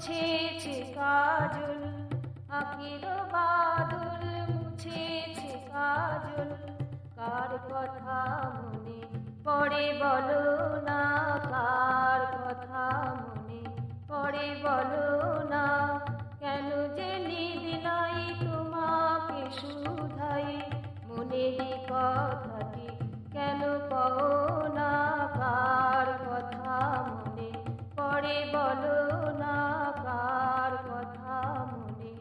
মুছেছে কাজল, আখির বাদল মুছেছে কাজল। কার কথা মনে পড়ে বলো না, কার কথা মনে পড়ে বলো না। কেন যে নিদ নাই তোমাকে শুধাই, মনের কথাটি কেন কও না। কার কথা মনে পড়ে বলো না, কার কথা মনে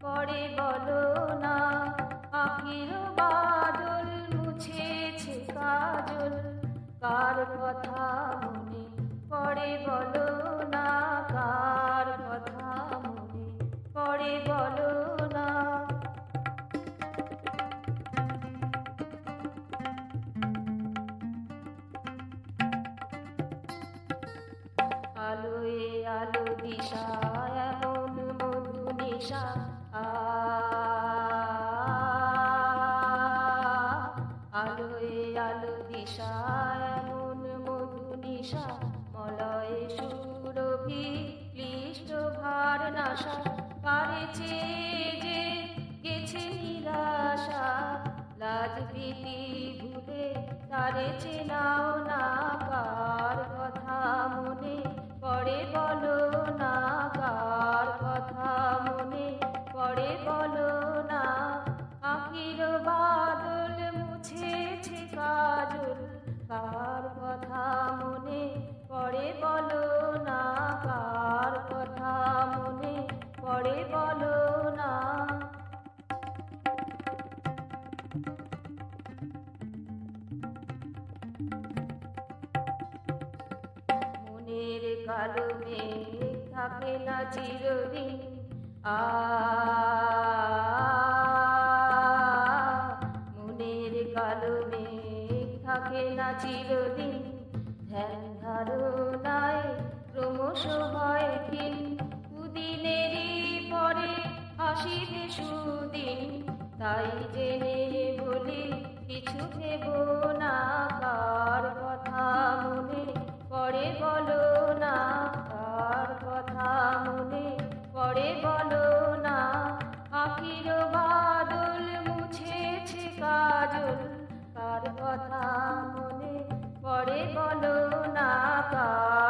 পড়ে বলো না। আখির বাদল মুছেছে কাজল, কার কথা মনে পড়ে বলো না, কার কথা মনে পড়ে বলো না। আলোয় আলো দিশা এমন মধু নিশা, আলোয় আলো দিশা এমন মধু নিশা। মলয় সুরভি ক্লিষ্ট ভার নাশা, কারে চেয়ে যে গেছে নিরাশা। লাজ ভীতি ভুলে তারে চেনাও না, কার কথা মনে পড়ে বলো না, কার কথা মনে পড়ে বলো না। আখির বাদল মুছেছে কাজল, কার কথা মনে পড়ে বলো না, কার কথা মনে পড়ে বলো না। মনের কালো মেঘ থাকে না চিরদিন, মনের কালো মেঘ থাকে না চিরদিন। ধ্যান ধারণায় ক্রমশ হয় ক্ষীণ, দুদিনেরই পরে আসিবে সুদিন। তাই জেনে বলি কিছু ভেব না, কার কথা মনে পড়ে বলো না, কার কথা মনে পড়ে বলো না। আখির বাদল মুছেছে কাজল, কার কথা মনে পড়ে বলো না, কার